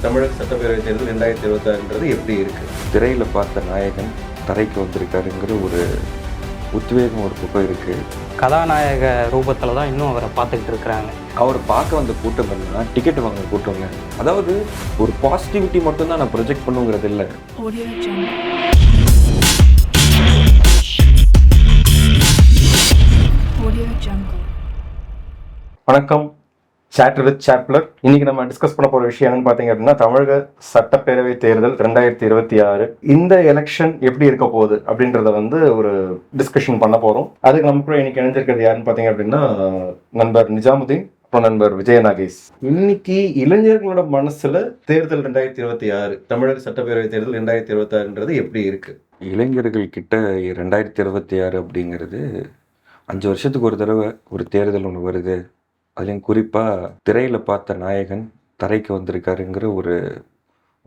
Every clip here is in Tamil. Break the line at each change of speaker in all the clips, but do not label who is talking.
தமிழக சட்டப்பேரவை தேர்தல் 2026ன்றது எப்படி இருக்கு?
திரையில் பார்த்த நாயகன் தரைக்கு வந்திருக்காருங்கிற ஒரு உத்வேகம் ஒரு பக்கம் இருக்கு.
கதாநாயக ரூபத்தில் தான் இன்னும் அவரை பார்த்துக்கிட்டு இருக்கிறாங்க.
அவர் பார்க்க வந்த கூட்டம் என்னன்னா டிக்கெட் வாங்க கூட்டங்க. அதாவது ஒரு பாசிட்டிவிட்டி மட்டும்தான் நான் ப்ரொஜெக்ட் பண்ணுங்கிறது இல்லை.
வணக்கம், சாட்டர் வித் சாப்லர். இன்னைக்கு நம்ம டிஸ்கஸ் பண்ண போற விஷயம் என்னன்னு பாத்தீங்க அப்படின்னா, தமிழக சட்டப்பேரவை தேர்தல் 2026 இந்த எலெக்ஷன் எப்படி இருக்க போகுது அப்படின்றத ஒரு டிஸ்கஷன் பண்ண போறோம். அதுக்கு நம்ம கூட இன்னைக்கு இணைஞ்சிருக்கிறது யாருன்னு பாத்தீங்க அப்படின்னா, நண்பர் நிஜாமுதீன், அப்புறம் நண்பர் விஜய நாகேஷ். இன்னைக்கு இளைஞர்களோட மனசுல தேர்தல் 2026, தமிழக சட்டப்பேரவை தேர்தல் 2026ன்றது எப்படி இருக்கு?
இளைஞர்கள் கிட்ட 2026 அப்படிங்கிறது 5 வருஷத்துக்கு ஒரு தடவை ஒரு தேர்தல் ஒன்று வருது. அதுலேயும் குறிப்பாக திரையில் பார்த்த நாயகன் தரைக்கு வந்திருக்காருங்கிற ஒரு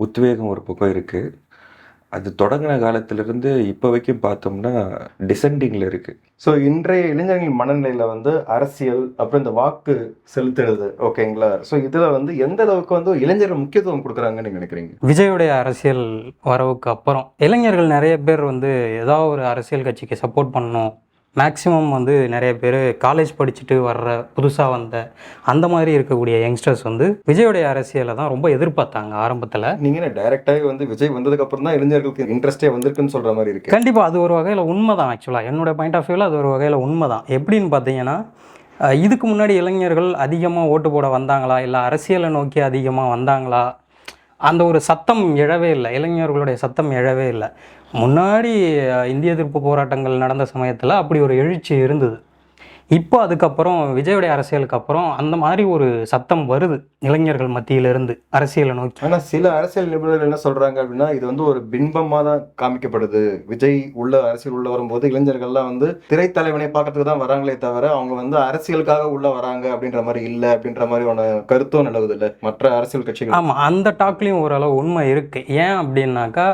உத்வேகம் ஒரு பக்கம் இருக்குது. அது தொடங்கின காலத்திலிருந்து இப்போ வரைக்கும் பார்த்தோம்னா டிசெண்டிங்கில் இருக்குது.
ஸோ இன்றைய இளைஞர்கள் மனநிலையில் அரசியல், அப்புறம் இந்த வாக்கு செலுத்துறது, ஓகேங்களா? ஸோ இதில் எந்த அளவுக்கு இளைஞர்கள் முக்கியத்துவம் கொடுக்குறாங்கன்னு நினைக்கிறீங்க?
விஜயோடைய அரசியல் வரவுக்கு அப்புறம் இளைஞர்கள் நிறைய பேர் ஏதாவது ஒரு அரசியல் கட்சிக்கு சப்போர்ட் பண்ணணும். மேக்ஸிமம் நிறைய பேர் காலேஜ் படிச்சுட்டு வர்ற புதுசாக வந்த அந்த மாதிரி இருக்கக்கூடிய யங்ஸ்டர்ஸ் விஜயோடைய அரசியலை தான் ரொம்ப எதிர்பார்த்தாங்க ஆரம்பத்தில்.
நீங்கள் டைரெக்டாகவே விஜய் வந்ததுக்கு அப்புறம் தான் இளைஞர்களுக்கு இன்ட்ரெஸ்டே வந்திருக்குன்னு சொல்கிற மாதிரி இருக்குது.
கண்டிப்பாக அது ஒரு வகையில் உண்மை தான். ஆக்சுவலாக என்னோடய பாயிண்ட் ஆஃப் வியூவில் அது ஒரு வகையில் உண்மை தான். எப்படின்னு பார்த்தீங்கன்னா, இதுக்கு முன்னாடி இளைஞர்கள் அதிகமாக ஓட்டு போட வந்தாங்களா, இல்லை அரசியலை நோக்கி அதிகமாக வந்தாங்களா, அந்த ஒரு சத்தம் எழவே இல்லை. இளைஞர்களுடைய சத்தம் எழவே இல்லை. முன்னாடி இந்திய எதிர்ப்பு போராட்டங்கள் நடந்த சமயத்தில் அப்படி ஒரு எழுச்சி இருந்தது. இப்போ அதுக்கப்புறம் விஜயோடைய அரசியலுக்கு அப்புறம் அந்த மாதிரி ஒரு சத்தம் வருது இளைஞர்கள் மத்தியிலிருந்து அரசியலை நோக்கி.
ஆனால் சில அரசியல் நிபுணர்கள் என்ன சொல்கிறாங்க அப்படின்னா, இது ஒரு பின்பமாக தான் காமிக்கப்படுது. விஜய் அரசியல் உள்ள வரும்போது இளைஞர்கள்லாம் திரைத்தலைவனை பார்க்கறதுக்கு தான் வராங்களே தவிர அவங்க அரசியலுக்காக உள்ள வராங்க அப்படின்ற மாதிரி இல்லை அப்படின்ற மாதிரியான கருத்தும் நிலவுது இல்லை மற்ற அரசியல் கட்சிகள்.
ஆமாம், அந்த டாக்லேயும் ஓரளவு உண்மை இருக்குது. ஏன் அப்படின்னாக்கா,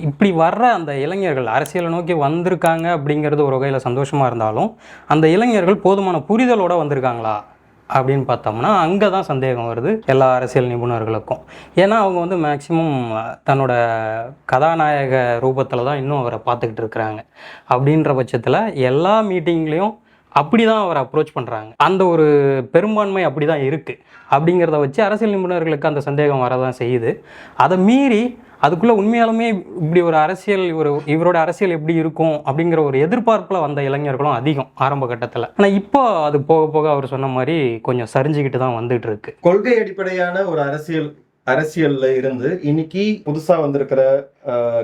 இப்படி வர்ற அந்த இளைஞர்கள் அரசியலை நோக்கி வந்திருக்காங்க அப்படிங்கிறது ஒரு வகையில் சந்தோஷமாக இருந்தாலும், அந்த இளைஞர்கள் போதுமான புரிதலோடு வந்திருக்காங்களா அப்படின்னு பார்த்தோம்னா அங்கே தான் சந்தேகம் வருது எல்லா அரசியல் நிபுணர்களுக்கும். ஏன்னா அவங்க மேக்சிமம் தன்னோட கதாநாயக ரூபத்தில் தான் இன்னும் அவரை பார்த்துக்கிட்டு இருக்கிறாங்க. அப்படின்ற பட்சத்தில் எல்லா மீட்டிங்லேயும் அப்படி தான் அவரை அப்ரோச் பண்ணுறாங்க. அந்த ஒரு பெரும்பான்மை அப்படி தான் இருக்குது. அப்படிங்கிறத வச்சு அரசியல் நிபுணர்களுக்கு அந்த சந்தேகம் வரதான் செய்யுது. அதை மீறி அதுக்குள்ளே உண்மையாலுமே இப்படி ஒரு அரசியல், இவரோட அரசியல் எப்படி இருக்கும் அப்படிங்கிற ஒரு எதிர்பார்ப்பில் வந்த இளைஞர்களும் அதிகம் ஆரம்ப கட்டத்தில். ஆனால் இப்போ அது போக போக அவர் சொன்ன மாதிரி கொஞ்சம் சரிஞ்சுக்கிட்டு தான் வந்துட்டு இருக்கு.
கொள்கை அடிப்படையான ஒரு அரசியல்ல இருந்து இன்னைக்கு புதுசா வந்திருக்கிற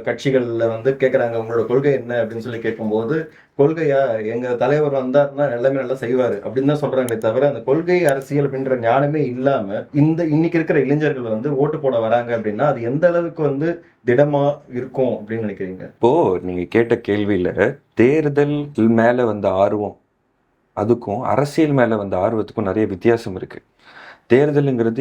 கட்சிகள்ல கேட்கறாங்க, உங்களோட கொள்கை என்ன அப்படின்னு சொல்லி கேட்கும்போது, கொள்கையா எங்க தலைவர் வந்தாருன்னா எல்லாமே நல்லா செய்வாரு அப்படின்னு தான் சொல்றாங்களே தவிர, அந்த கொள்கை அரசியல் அப்படின்ற ஞானமே இல்லாம இன்னைக்கு இருக்கிற இளைஞர்கள் ஓட்டு போட வராங்க அப்படின்னா அது எந்த அளவுக்கு திடமா இருக்கும் அப்படின்னு நினைக்கிறீங்க?
இப்போ நீங்க கேட்ட கேள்வியில தேர்தல் மேல வந்த ஆர்வம் அதுக்கும் அரசியல் மேல வந்த ஆர்வத்துக்கும் நிறைய வித்தியாசம் இருக்கு. தேர்தலுங்கிறது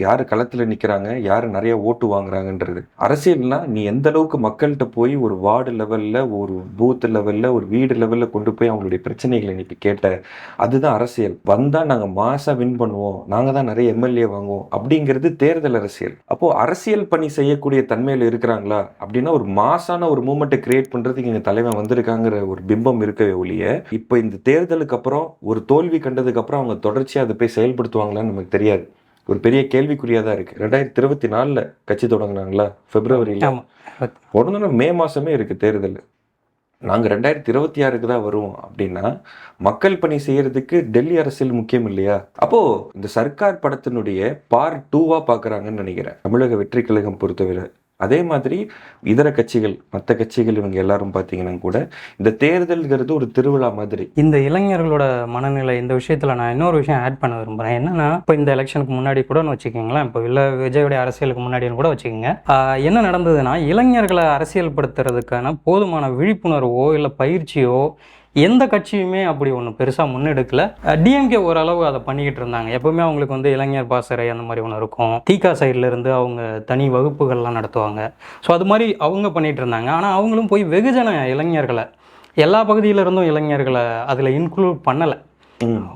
யாரு களத்தில் நிற்கிறாங்க, யாரு நிறைய ஓட்டு வாங்குறாங்கன்றது. அரசியல்னா நீ எந்த அளவுக்கு மக்கள்கிட்ட போய் ஒரு வார்டு லெவலில், ஒரு பூத் லெவலில், ஒரு வீடு லெவலில் கொண்டு போய் அவங்களுடைய பிரச்சனைகளை இன்னைக்கு கேட்ட, அதுதான் அரசியல். வந்தால் நாங்கள் மாசாக வின் பண்ணுவோம், நாங்கள் தான் நிறைய எம்எல்ஏ வாங்குவோம் அப்படிங்கிறது தேர்தல் அரசியல். அப்போது அரசியல் பணி செய்யக்கூடிய தன்மையில் இருக்கிறாங்களா அப்படின்னா, ஒரு மாசான ஒரு மூமெண்ட்டை கிரியேட் பண்ணுறதுக்கு எங்கள் தலைவன் வந்திருக்காங்கிற ஒரு பிம்பம் இருக்கவே ஒழிய, இப்போ இந்த தேர்தலுக்கு அப்புறம் ஒரு தோல்வி கண்டதுக்கு அப்புறம் அவங்க தொடர்ச்சியாக அதை போய் செயல்படுத்துவாங்களான்னு நமக்கு தெரியாது. ஒரு பெரிய கேள்விக்குறியா தான் இருக்கு. 2024 கட்சி தொடங்கினாங்களா, பிப்ரவரியில உடனே மே மாசமே இருக்கு தேர்தல். நாங்கள் 2026க்கு தான் வருவோம் அப்படின்னா மக்கள் பணி செய்யறதுக்கு டெல்லி அரசியல் முக்கியம் இல்லையா? அப்போ இந்த சர்க்கார் படத்தினுடைய பார்ட் 2வா பார்க்குறாங்கன்னு நினைக்கிறேன் தமிழக வெற்றி கழகம் பொறுத்தவரை. அதே மாதிரி இதர கட்சிகள், மற்ற கட்சிகள், இவங்க எல்லாரும் பார்த்தீங்கன்னா கூட இந்த தேர்தல்கிறது ஒரு திருவிழா மாதிரி.
இந்த இளைஞர்களோட மனநிலை இந்த விஷயத்தில் நான் இன்னொரு விஷயம் ஆட் பண்ண விரும்புகிறேன். என்னன்னா, இப்போ இந்த எலெக்ஷனுக்கு முன்னாடி கூட வச்சுக்கோங்களேன், இப்போ விஜயோடைய அரசியலுக்கு முன்னாடின்னு கூட வச்சுக்கோங்க, என்ன நடந்ததுன்னா, இளைஞர்களை அரசியல்படுத்துறதுக்கான போதுமான விழிப்புணர்வோ இல்லை பயிற்சியோ எந்த கட்சியுமே அப்படி ஒன்று பெருசாக முன்னெடுக்கல. டிஎம்கே ஓரளவு அதை பண்ணிக்கிட்டு இருந்தாங்க. எப்பவுமே அவங்களுக்கு இளைஞர் பாசறை அந்த மாதிரி ஒன்று இருக்கும். தீகா சைட்லேருந்து அவங்க தனி வகுப்புகள்லாம் நடத்துவாங்க. ஸோ அது மாதிரி அவங்க பண்ணிகிட்டு இருந்தாங்க. ஆனால் அவங்களும் போய் வெகுஜன இளைஞர்களை, எல்லா பகுதியிலிருந்தும் இளைஞர்களை அதில் இன்க்ளூட் பண்ணலை.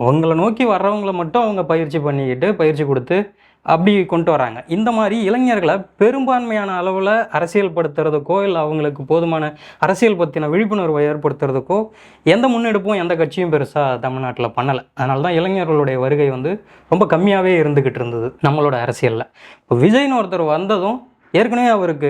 அவங்கள நோக்கி வர்றவங்களை மட்டும் அவங்க பயிற்சி கொடுத்து அப்படி கொண்டு வராங்க. இந்த மாதிரி இளைஞர்களை பெரும்பான்மையான அளவில் அரசியல்படுத்துறதுக்கோ இல்லை அவங்களுக்கு போதுமான அரசியல் பற்றின விழிப்புணர்வை ஏற்படுத்துறதுக்கோ எந்த முன்னெடுப்பும் எந்த கட்சியும் பெருசாக தமிழ்நாட்டில் பண்ணலை. அதனால தான் இளைஞர்களுடைய வருகை வந்து ரொம்ப கம்மியாகவே இருந்துக்கிட்டு இருந்தது நம்மளோட அரசியலில். இப்போ விஜய்னு ஒருத்தர் வந்ததும் ஏற்கனவே அவருக்கு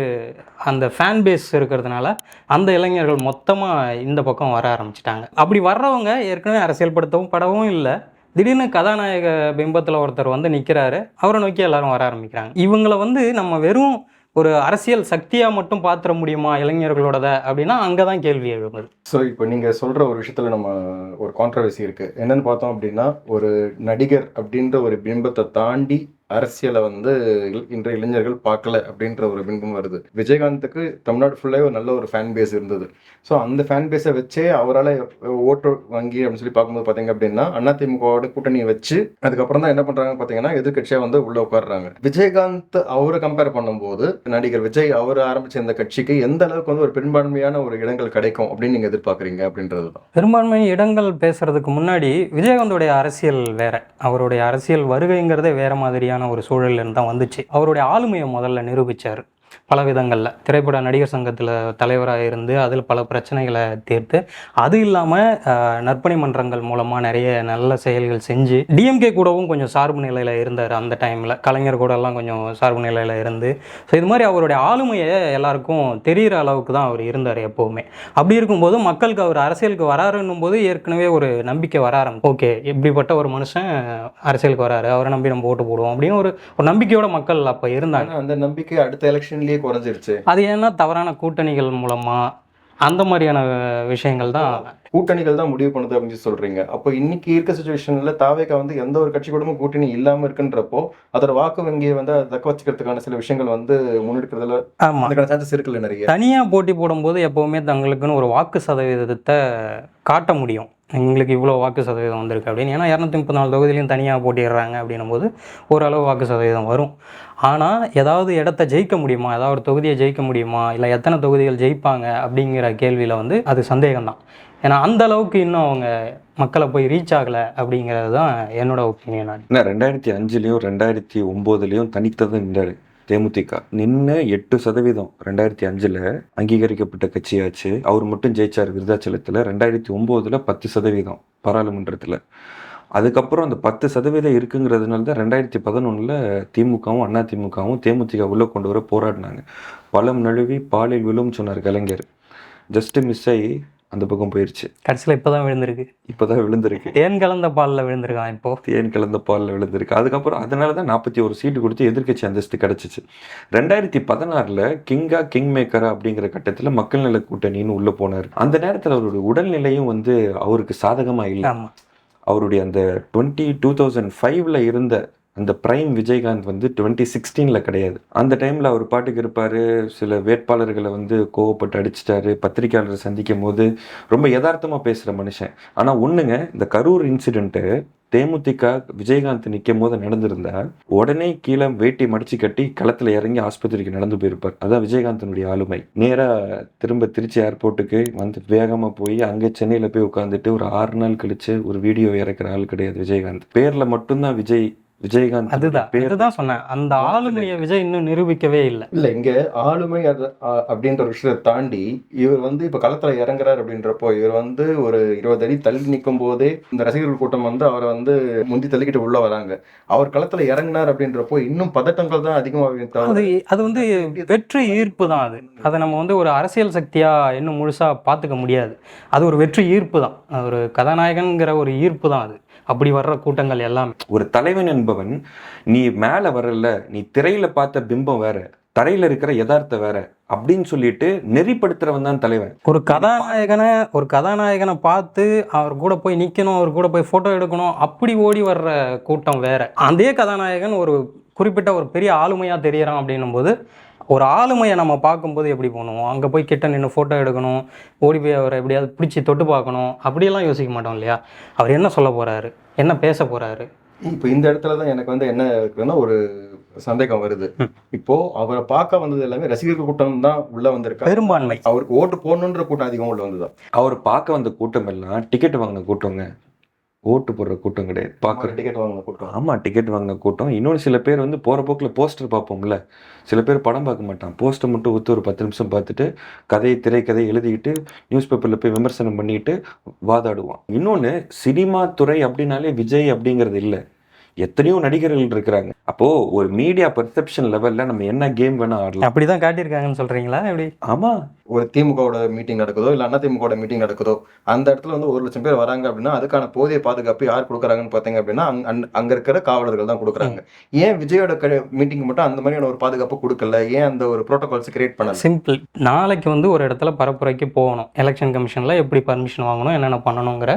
அந்த ஃபேன் பேஸ் இருக்கிறதுனால அந்த இளைஞர்கள் மொத்தமாக இந்த பக்கம் வர ஆரம்பிச்சிட்டாங்க. அப்படி வர்றவங்க ஏற்கனவே அரசியல்படுத்தவும் படவும் இல்லை, திடீர்னு கதாநாயக பிம்பத்தில் ஒருத்தர் வந்து நிற்கிறாரு, அவரை நோக்கி எல்லாரும் வர ஆரம்பிக்கிறாங்க. இவங்களை வந்து நம்ம வெறும் ஒரு அரசியல் சக்தியாக மட்டும் பார்த்துட முடியுமா இளைஞர்களோடத அப்படின்னா அங்கே தான் கேள்வி எழுப்புது.
ஸோ இப்போ நீங்கள் சொல்கிற ஒரு விஷயத்தில் நம்ம ஒரு கான்ட்ரவர்சி இருக்குது. என்னென்னு பார்த்தோம் அப்படின்னா, ஒரு நடிகர் அப்படின்ற ஒரு பிம்பத்தை தாண்டி அரசியலை வந்து இன்றைய இளைஞர்கள் பார்க்கல அப்படின்ற ஒரு பிம்பம் வருது. விஜயகாந்துக்கு தமிழ்நாடு ஃபுல்லாகவே ஒரு நல்ல ஒரு ஃபேன் பேஸ் இருந்தது. ஸோ அந்த ஃபேன் பேஸை வச்சே அவரால் ஓட்டு வங்கி அப்படின்னு சொல்லி பார்க்கும்போது பார்த்தீங்க அப்படின்னா அதிமுகவோட கூட்டணியை வச்சு அதுக்கப்புறம் தான் என்ன பண்ணுறாங்க பார்த்தீங்கன்னா எதிர்கட்சியாக வந்து உள்ளே உட்காடுறாங்க. விஜயகாந்த் அவரை கம்பேர் பண்ணும்போது நடிகர் விஜய் அவர் ஆரம்பித்த இந்த கட்சிக்கு எந்த அளவுக்கு வந்து ஒரு பெரும்பான்மையான ஒரு இடங்கள் கிடைக்கும் அப்படின்னு நீங்கள் எதிர்பார்க்குறீங்க அப்படின்றது தான்.
பெரும்பான்மை இடங்கள் பேசுறதுக்கு முன்னாடி விஜயகாந்தோடைய அரசியல் வேற, அவருடைய அரசியல் வருகைங்கிறதே வேற மாதிரியான ஒரு சூழலில் தான் வந்துச்சு. அவருடைய ஆளுமையை முதல்ல நிரூபித்தார் பல விதங்களில். திரைப்பட நடிகர் சங்கத்தில் தலைவராக இருந்து அதில் பல பிரச்சனைகளை தீர்த்து, அது இல்லாமல் நற்பணி மன்றங்கள் மூலமாக நிறைய நல்ல செயல்கள் செஞ்சு டிஎம்கே கூடவும் கொஞ்சம் சார்பு நிலையில் இருந்தார். அந்த டைமில் கலைஞர் கூடலாம் கொஞ்சம் சார்பு நிலையில் இருந்து, ஸோ இது மாதிரி அவருடைய ஆளுமையை எல்லாருக்கும் தெரிகிற அளவுக்கு தான் அவர் இருந்தார் எப்போவுமே. அப்படி இருக்கும்போது மக்களுக்கு அவர் அரசியலுக்கு வராருன்னும் போது ஏற்கனவே ஒரு நம்பிக்கை வர ஆரம்பிச்சு. ஓகே, இப்படிப்பட்ட ஒரு மனுஷன் அரசியலுக்கு வராரு, அவரை நம்பி நம்ம ஓட்டு போடுவோம் அப்படின்னு ஒரு நம்பிக்கையோட மக்கள் அப்போ இருந்தாங்க.
அந்த நம்பிக்கை அடுத்த எலெக்ஷன்லேயே குறைஞ்சிருச்சு.
அது ஏன்னா தவறான கூட்டணிகள் மூலமா அந்த மாதிரியான விஷயங்கள் தான்,
கூட்டணிகள் தான் முடிவு பண்ணுது அப்படின்னு சொல்றீங்க. அப்போ இன்னைக்கு இருக்க சுச்சுவேஷன்ல தாவேகா வந்து எந்த ஒரு கட்சி கூடமும் கூட்டணி இல்லாம இருக்குன்றப்போ அதோட வாக்கு வங்கியை வந்து தக்க வச்சுக்கிறதுக்கான சில விஷயங்கள் வந்து முன்னெடுக்கிறதுல அதுக்கான சான்சஸ் இருக்குல்ல நிறைய.
தனியா போட்டி போடும்போது எப்பவுமே தங்களுக்குன்னு ஒரு வாக்கு சதவீதத்தை காட்ட முடியும். எங்களுக்கு இவ்வளோ வாக்கு சதவீதம் வந்திருக்கு அப்படின்னு. ஏன்னா 234 தொகுதியிலையும் தனியாக போட்டிடுறாங்க அப்படின்னும் போது ஓரளவு வாக்கு சதவீதம் வரும். ஆனால் ஏதாவது இடத்த ஜெயிக்க முடியுமா, ஏதாவது ஒரு தொகுதியை ஜெயிக்க முடியுமா, இல்லை எத்தனை தொகுதிகள் ஜெயிப்பாங்க அப்படிங்கிற கேள்வியில் வந்து அது சந்தேகம்தான். ஏன்னா அந்த அளவுக்கு இன்னும் அவங்க மக்களை போய் ரீச் ஆகலை அப்படிங்கிறது தான் என்னோட ஒப்பீனியன்.
ஏன்னா 2005லையும் 2009லையும் தனித்ததான் நின்றாரு தேமுதிக. நின்று 8% 2005ல் அங்கீகரிக்கப்பட்ட கட்சியாச்சு. அவர் மட்டும் ஜெயிச்சார் விருதாச்சலத்தில். 2009ல் 10% பாராளுமன்றத்தில். அதுக்கப்புறம் அந்த 10% இருக்குங்கிறதுனால தான் 2011ல் திமுகவும் அதிமுகவும் தேமுதிக உள்ள கொண்டு வர போராடினாங்க. பழம் நழுவி பாலில் விழும் சொன்னார் கலைஞர். ஜஸ்ட் மிஸ் ஆகி அந்த பக்கம் போயிடுச்சு.
கடைசியில் இப்போதான் விழுந்திருக்கு. தேன் கலந்த பாலில் விழுந்திருக்கான். இப்போ
தேன் கலந்த பாலில் விழுந்திருக்கு. அதுக்கப்புறம் அதனால தான் 41 சீட்டு கொடுத்து எதிர்க்கட்சி அந்தஸ்து கிடச்சிச்சு. 2016ல் கிங் மேக்கரா அப்படிங்கிற கட்டத்தில் மக்கள் நல கூட்டணின்னு உள்ளே போனார். அந்த நேரத்தில் அவருடைய உடல்நிலையும் வந்து அவருக்கு சாதகமாக இல்லை. அவருடைய அந்த 2005ல் இருந்த அந்த பிரைம் விஜயகாந்த் வந்து 2016ல் கிடையாது. அந்த டைமில் அவர் பாட்டுக்கு இருப்பார். சில வேட்பாளர்களை வந்து கோவப்பட்டு அடிச்சிட்டாரு. பத்திரிகையாளரை சந்திக்கும் போது ரொம்ப யதார்த்தமாக பேசுகிற மனுஷன். ஆனால் ஒன்றுங்க, இந்த கரூர் இன்சிடென்ட்டு தேமுதிக விஜயகாந்த் நிற்கும் போது நடந்திருந்தா உடனே கீழே வேட்டி மடிச்சு கட்டி களத்தில் இறங்கி ஆஸ்பத்திரிக்கு நடந்து போயிருப்பார். அதான் விஜயகாந்தனுடைய ஆளுமை. நேராக திரும்ப திருச்சி ஏர்போர்ட்டுக்கு வந்து வேகமாக போய் அங்கே சென்னையில் போய் உட்காந்துட்டு ஒரு 6 நாள் கழிச்சு ஒரு வீடியோ இறக்குற ஆள் கிடையாது விஜயகாந்த். பேரில் மட்டும்தான் விஜயகாந்த்.
அதுதான் சொன்னேன், அந்த ஆளுமையை விஜய் இன்னும் நிரூபிக்கவே இல்லை.
இங்க ஆளுமை அப்படின்ற ஒரு விஷயத்தை தாண்டி இவர் வந்து இப்ப களத்துல இறங்குறாரு அப்படின்றப்போ இவர் வந்து ஒரு 20 அடி தள்ளி நிற்கும் போதே இந்த ரசிகர்கள் கூட்டம் வந்து அவரை வந்து முந்தி தள்ளிக்கிட்டு உள்ள வராங்க. அவர் களத்துல இறங்கினார் அப்படின்றப்போ இன்னும் பதட்டங்கள் தான் அதிகமாக.
அது வந்து வெற்றி ஈர்ப்பு தான். அதை நம்ம வந்து ஒரு அரசியல் சக்தியா இன்னும் முழுசா பார்த்துக்க முடியாது. அது ஒரு வெற்றி ஈர்ப்பு தான், ஒரு கதாநாயகன்கிற ஒரு ஈர்ப்பு தான் அது. அப்படி வர்ற கூட்டங்கள் எல்லாமே.
ஒரு தலைவன் என்பவன் நீ மேலே வரல, நீ திரையில பார்த்த பிம்பம் வேற, தரையில இருக்கிற யதார்த்தம் வேற அப்படின்னு சொல்லிட்டு நெறிப்படுத்துறவன் தான் தலைவன்.
ஒரு கதாநாயகனை பார்த்து அவர் கூட போய் நிற்கணும், அவர் கூட போய் ஃபோட்டோ எடுக்கணும், அப்படி ஓடி வர்ற கூட்டம் வேற. அதே கதாநாயகன் ஒரு குறிப்பிட்ட ஒரு பெரிய ஆளுமையாக தெரியறான் அப்படின்னும் போது ஒரு ஆளுமையை நம்ம பார்க்கும்போது எப்படி போகணும், அங்கே போய் கிட்ட நின்று ஃபோட்டோ எடுக்கணும், ஓடி போய் அவரை எப்படியாவது பிடிச்சி தொட்டு பார்க்கணும், அப்படியெல்லாம் யோசிக்க மாட்டோம் இல்லையா? அவர் என்ன சொல்ல போகிறாரு, என்ன பேச போகிறாரு.
இப்போ இந்த இடத்துல தான் எனக்கு வந்து என்ன இருக்குன்னா ஒரு சந்தேகம் வருது. இப்போ அவரை பார்க்க வந்தது எல்லாமே ரசிகர்கள் கூட்டம் தான் உள்ள வந்திருக்காங்க.
பெரும்பான்மை
அவருக்கு ஓட்டு போடணுன்ற கூட்டம் அதிகம் உள்ள வந்ததா?
அவர் பார்க்க வந்த கூட்டம் எல்லாம் டிக்கெட் வாங்கின கூட்டங்க. ஓட்டு போடுற கூட்டம் கிடையாது. பார்க்குற
டிக்கெட் வாங்க கூட்டம்.
ஆமாம், டிக்கெட் வாங்கின கூட்டம். இன்னொன்று சில பேர் வந்து போகிற போக்கில் போஸ்டர் பார்ப்போம்ல, சில பேர் படம் பார்க்க மாட்டான், போஸ்டர் மட்டும் ஒத்து ஒரு 10 நிமிஷம் பார்த்துட்டு திரைக்கதை எழுதிக்கிட்டு நியூஸ் பேப்பரில் போய் விமர்சனம் பண்ணிட்டு வாதாடுவான். இன்னொன்று, சினிமா துறை அப்படின்னாலே விஜய் அப்படிங்கிறது இல்லை, எத்தனையோ நடிகர்கள் இருக்கிறாங்க. அப்போ ஒரு மீடியா பெர்செப்ஷன் லெவல்ல நம்ம என்ன கேம் வேணா ஆடலாம்.
அப்படிதான் காட்டியிருக்காங்கன்னு சொல்றீங்களா எப்படி?
ஆமா,
ஒரு திமுகவோட மீட்டிங் நடக்குதோ இல்லை அதிமுகவோட மீட்டிங் நடக்குதோ அந்த இடத்துல வந்து 1,00,000 பேர் வராங்க அப்படின்னா அதுக்கான போதிய பாதுகாப்பு யார் கொடுக்குறாங்கன்னு பார்த்தீங்க அப்படின்னா அங்க இருக்கிற காவலர்கள் தான் கொடுக்குறாங்க. ஏன் விஜயோட மீட்டிங் மட்டும் அந்த மாதிரியான ஒரு பாதுகாப்பு கொடுக்கல? ஏன் அந்த ஒரு ப்ரோட்டோகால்ஸ் கிரியேட் பண்ணல?
சிம்பிள். நாளைக்கு வந்து ஒரு இடத்துல பரப்புரைக்கு போகணும், எலெக்ஷன் கமிஷன்ல எப்படி பர்மிஷன் வாங்கணும், என்னென்ன பண்ணணுங்கிற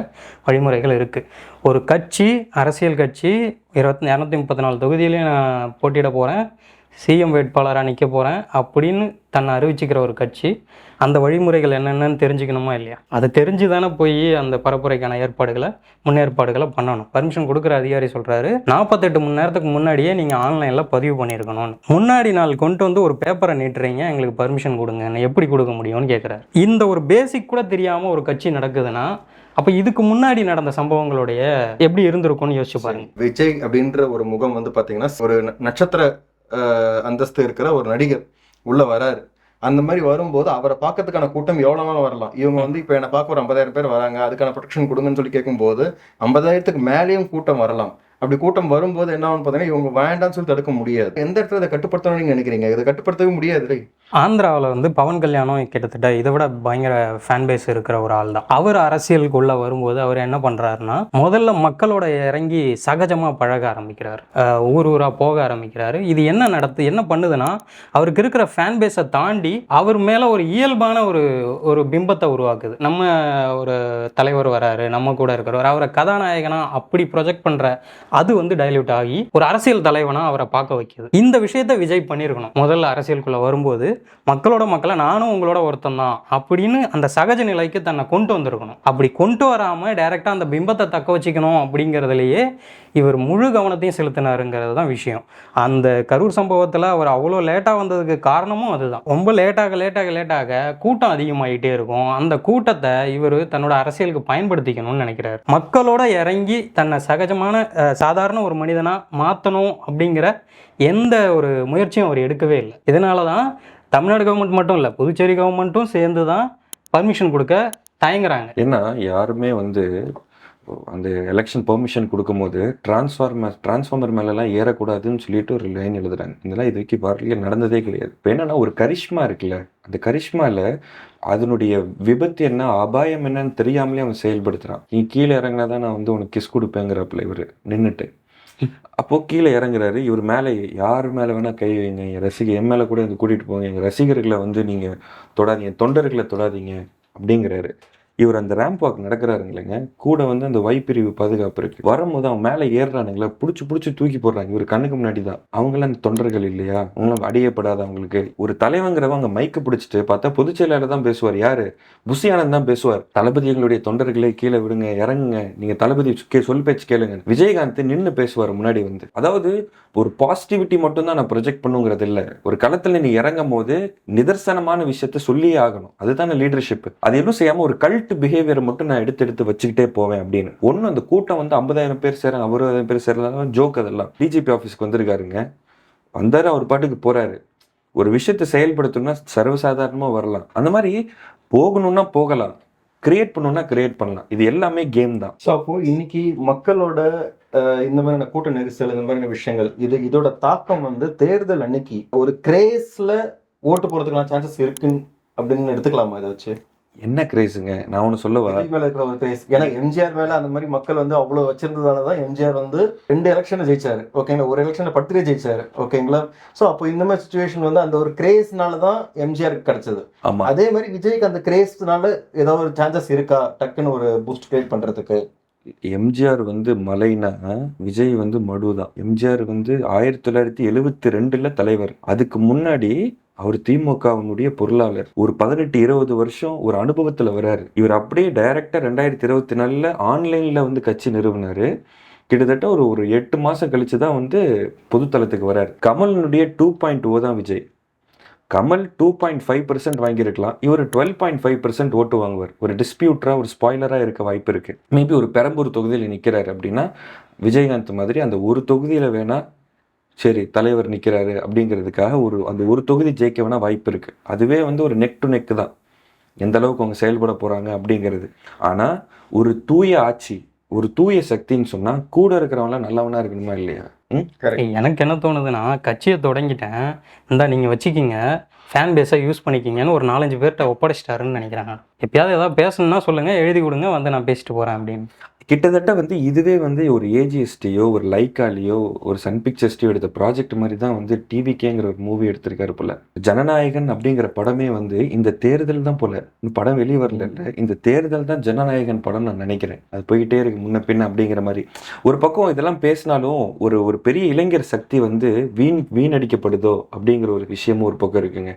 வழிமுறைகள் இருக்கு. ஒரு கட்சி, அரசியல் கட்சி 234 தொகுதியிலையும் நான் போட்டியிட போகிறேன், சிஎம் வேட்பாளராக நிற்க போகிறேன் அப்படின்னு தன்னை அறிவிச்சிக்கிற ஒரு கட்சி அந்த வழிமுறைகள் என்னென்னு தெரிஞ்சுக்கணுமா இல்லையா? அதை தெரிஞ்சு தானே போய் அந்த பரப்புரைக்கான முன்னேற்பாடுகளை பண்ணணும். பர்மிஷன் கொடுக்குற அதிகாரி சொல்கிறாரு 48 மணி நேரத்துக்கு முன்னாடியே நீங்கள் ஆன்லைனில் பதிவு பண்ணியிருக்கணும்னு. முன்னாடி நாள் கொண்டு வந்து ஒரு பேப்பரை நீட்டுறீங்க, எங்களுக்கு பர்மிஷன் கொடுங்க, எப்படி கொடுக்க முடியும்னு கேட்குறாரு. இந்த ஒரு பேசிக் கூட தெரியாமல் ஒரு கட்சி நடக்குதுன்னா அப்போ இதுக்கு முன்னாடி நடந்த சம்பவங்களுடைய எப்படி இருந்திருக்கும்னு யோசிச்சு பாருங்க.
விஜய் அப்படின்ற ஒரு முகம் வந்து பார்த்தீங்கன்னா ஒரு நட்சத்திர அந்தஸ்து இருக்கிற ஒரு நடிகர் உள்ள வராரு. அந்த மாதிரி வரும்போது அவரை பார்க்கறதுக்கான கூட்டம் எவ்வளோ வரலாம். இவங்க வந்து இப்போ என்னை பார்க்க ஒரு 50,000 பேர் வராங்க, அதுக்கான ப்ரொடெக்ஷன் கொடுங்கன்னு சொல்லி கேட்கும்போது 50,000க்கு மேலேயும் கூட்டம் வரலாம். அப்படி கூட்டம் வரும்போது என்ன ஆகும்னு பார்த்தீங்கன்னா இவங்க வேண்டாம்னு சொல்லி தடுக்க முடியாது. எந்த இடத்துல இதை கட்டுப்படுத்தணும்னு நீங்கள் நினைக்கிறீங்க? இதை கட்டுப்படுத்தவே முடியாது.
ஆந்திராவில் வந்து பவன் கல்யாணம் கிட்டத்தட்ட இதை விட பயங்கர ஃபேன் பேஸ் இருக்கிற ஒரு ஆள் தான். அவர் அரசியலுக்குள்ளே வரும்போது அவர் என்ன பண்ணுறாருன்னா முதல்ல மக்களோட இறங்கி சகஜமாக பழக ஆரம்பிக்கிறார், ஊராக போக ஆரம்பிக்கிறாரு. இது என்ன பண்ணுதுன்னா அவருக்கு இருக்கிற ஃபேன் பேஸை தாண்டி அவர் மேலே ஒரு இயல்பான ஒரு பிம்பத்தை உருவாக்குது. நம்ம ஒரு தலைவர் வராரு, நம்ம கூட இருக்கிறவர், அவரை கதாநாயகனா அப்படி ப்ரொஜெக்ட் பண்ணுற அது வந்து டைல்யூட் ஆகி ஒரு அரசியல் தலைவனா அவரை பார்க்க வைக்குது. இந்த விஷயத்தை விஜய் பண்ணியிருக்கணும். முதல்ல அரசியலுக்குள்ள வரும்போது மக்களை நானும் உங்களோட ஒருத்தன் தான் அப்படின்னு அந்த சகஜ நிலைக்கு தன்னை கொண்டு வந்திருக்கணும். அப்படி கொண்டு வராமல் டைரெக்டாக அந்த பிம்பத்தை தக்க வச்சுக்கணும் அப்படிங்கிறதுலையே இவர் முழு கவனத்தையும் செலுத்தினாருங்கிறது தான் விஷயம். அந்த கரூர் சம்பவத்தில் அவர் அவ்வளோ லேட்டாக வந்ததுக்கு காரணமும் அதுதான். ரொம்ப லேட்டாக கூட்டம் அதிகமாகிட்டே இருக்கும். அந்த கூட்டத்தை இவர் தன்னோட அரசியலுக்கு பயன்படுத்திக்கணும்னு நினைக்கிறார். மக்களோட இறங்கி தன்னை சகஜமான சாதாரண ஒரு மனிதனாக மாற்றணும் அப்படிங்கிற எந்த ஒரு முயற்சியும் அவர் எடுக்கவே இல்லை. இதனால தான் தமிழ்நாடு கவர்மெண்ட் மட்டும் இல்லை, புதுச்சேரி கவர்மெண்ட்டும் சேர்ந்து தான் பர்மிஷன் கொடுக்க தயங்குறாங்க.
ஏன்னா யாருமே வந்து அந்த எலெக்ஷன் பெர்மிஷன் கொடுக்கும்போது டிரான்ஸ்ஃபார்மர் மேலெல்லாம் ஏறக்கூடாதுன்னு சொல்லிட்டு ஒரு லைன் எழுதுறாங்க. இதெல்லாம் இது வரைக்கும் வரலையே, நடந்ததே கிடையாது. இப்போ என்னன்னா ஒரு கரிஷ்மா இருக்குல்ல, அந்த கரிஷ்மாவில் அதனுடைய விபத்து என்ன, அபாயம் என்னன்னு தெரியாமலே அவன் செயல்படுத்துகிறான். நீ கீழே இறங்கினா தான் நான் வந்து உனக்கு கிஸ் கொடுப்பேங்கிறப்பில் இவர் நின்றுட்டு அப்போ கீழே இறங்குறாரு. இவர் மேலே யார் மேலே வேணால் கை வைங்க, என் மேலே கூட வந்து கூட்டிகிட்டு போங்க, எங்கள் ரசிகர்களை வந்து நீங்கள் தொடாதீங்க, தொண்டர்களை தொடாதீங்க அப்படிங்கிறாரு. இவர் அந்த ரேம்ப் வாக் நடக்கிறாருங்களேங்க, கூட வந்து அந்த பிரிவு பாதுகாப்பு இருக்கு. வரும்போது அவன் மேலே ஏறுறானுங்களா, பிடிச்சி தூக்கி போடுறாங்க. இவர் கண்ணுக்கு முன்னாடி தான். அவங்களாம் அந்த தொண்டர்கள் இல்லையா, அவங்களாம் அடியப்படாத அவங்களுக்கு. ஒரு தலைவங்கிறவங்க மைக்க பிடிச்சிட்டு பார்த்தா பொதுச் செயலாளர் தான் பேசுவார். யாரு? புஷி ஆனந்த் தான் பேசுவார். தளபதி எங்களுடைய தொண்டர்களை கீழே விடுங்க, இறங்குங்க, நீங்க தளபதி சொல் பேச்சு கேளுங்க. விஜயகாந்த் நின்று பேசுவார் முன்னாடி வந்து. அதாவது ஒரு பாசிட்டிவிட்டி மட்டும் தான் நான் ப்ரொஜெக்ட் பண்ணுங்கிறது இல்லை. ஒரு களத்துல நீ இறங்கும் போது நிதர்சனமான விஷயத்த சொல்லியே ஆகணும். அதுதானே லீடர்ஷிப். அது எதுவும் செய்யாம ஒரு கல்ட் பிஹேவியர் மட்டும் நான் எடுத்து வச்சுக்கிட்டே போவேன் அப்படின்னு. ஒன்னும் அந்த கூட்டம் வந்து 50,000 பேர் சேராங்க, 60,000 பேர் சேரலாம் ஜோக். அதெல்லாம் டிஜிபி ஆஃபீஸ்க்கு வந்திருக்காருங்க, வந்தாரு, அவர் பாட்டுக்கு போறாரு. ஒரு விஷயத்தை செயல்படுத்தணும்னா சர்வசாதாரணமா வரலாம், அந்த மாதிரி போகணும்னா போகலாம், கிரியேட் பண்ணணும்னா கிரியேட் பண்ணலாம். இது எல்லாமே கேம் தான்.
ஸோ அப்போ இன்னைக்கு மக்களோட இந்த மாதிரியான கூட்ட நெரிசல், இந்த மாதிரியான விஷயங்கள், இதோட தாக்கம் வந்து தேர்தல் அன்னைக்கு ஒரு கிரேஸ்ல ஓட்டு போறதுக்கான சான்சஸ் இருக்குன்னு அப்படின்னு எடுத்துக்கலாமா? இதை வச்சு
என்ன கிரேஸுங்க? நான் ஒன்று சொல்லவா,
மேல இருக்கிற ஒரு கிரேஸ். ஏன்னா எம்ஜிஆர் மேல அந்த மாதிரி மக்கள் வந்து அவ்வளவு வச்சிருந்ததாலதான் எம்ஜிஆர் வந்து 2 எலெக்ஷனை ஜெயிச்சாரு. ஓகேங்களா, ஒரு எலெக்ஷனை படுத்துட்டே ஜெயிச்சாரு. ஓகேங்களா. ஸோ அப்போ இந்த மாதிரி சுச்சுவேஷன் வந்து அந்த ஒரு கிரேஸ்னாலதான் எம்ஜிஆருக்கு கிடைச்சது. அதே மாதிரி விஜய்க்கு அந்த கிரேஸ்னால ஏதாவது ஒரு சான்சஸ் இருக்கா டக்குன்னு ஒரு பூஸ்ட் கிரியேட் பண்றதுக்கு?
எம்ஜிஆர் வந்து மலைனா விஜய் வந்து மடுதான். எம்ஜிஆர் வந்து 1972 தலைவர். அதுக்கு முன்னாடி அவர் திமுகவினுடைய பொருளாளர். ஒரு 18-20 வருஷம் ஒரு அனுபவத்துல வராரு. இவர் அப்படியே டைரக்டா 2024 ஆன்லைன்ல வந்து கட்சி நிறுவனாரு. கிட்டத்தட்ட ஒரு 8 மாசம் கழிச்சுதான் வந்து பொதுத்தளத்துக்கு வராரு. கமலினுடைய 2.0 தான் விஜய். கமல் 2.5% வாங்கியிருக்கலாம், இவர் 12.5% ஓட்டு வாங்குவார். ஒரு டிஸ்பியூட்டராக ஒரு ஸ்பாய்லராக இருக்க வாய்ப்பு இருக்குது. மேபி ஒரு பெரம்பூர் தொகுதியில் நிற்கிறாரு அப்படின்னா விஜயகாந்த் மாதிரி அந்த ஒரு தொகுதியில் வேணா சரி தலைவர் நிற்கிறாரு அப்படிங்கிறதுக்காக அந்த ஒரு தொகுதி ஜெயிக்க வேணா வாய்ப்பு இருக்குது. அதுவே வந்து ஒரு நெக் டு நெக் தான், எந்த அளவுக்கு அவங்க செயல்பட போகிறாங்க அப்படிங்கிறது. ஆனால் ஒரு தூய ஆட்சி, ஒரு தூய சக்தின்னு சொன்னால் கூட இருக்கிறவங்களாம் நல்லவனா இருக்கணுமா இல்லையா?
எனக்கு என்ன தோணுதுன்னா, கட்சியை தொடங்கிட்டேன், இந்தா நீங்கள் வச்சுக்கிங்க, ஃபேன் பேஸை யூஸ் பண்ணிக்கிங்கன்னு ஒரு 4-5 பேர்கிட்ட ஒப்படைச்சிட்டாருன்னு நினைக்கிறாங்க. எப்பயாவது ஏதாவது பேசணும்னா சொல்லுங்கள், எழுதி கொடுங்க, வந்து நான் பேசிட்டு போகிறேன் அப்படின்னு.
கிட்டத்தட்ட வந்து இதுவே வந்து ஒரு ஏஜிஎஸ்டியோ ஒரு லைக்காலியோ ஒரு சன் பிக்சர்ஸ்டியோ எடுத்த ப்ராஜெக்ட் மாதிரி தான் வந்து டிவிகேங்கிற ஒரு மூவி எடுத்திருக்காரு போல. ஜனநாயகன் அப்படிங்கிற படமே வந்து இந்த தேர்தல் தான் போல. இந்த படம் வெளியே வரல, இந்த தேர்தல் தான் ஜனநாயகன் படம் நான் நினைக்கிறேன். அது போயிட்டே இருக்கு முன்ன பின்ன அப்படிங்கிற மாதிரி. ஒரு பக்கம் இதெல்லாம் பேசினாலும் ஒரு பெரிய இளைஞர் சக்தி வந்து வீணடிக்கப்படுதோ அப்படிங்கிற ஒரு விஷயமும் ஒரு பக்கம் இருக்குங்க.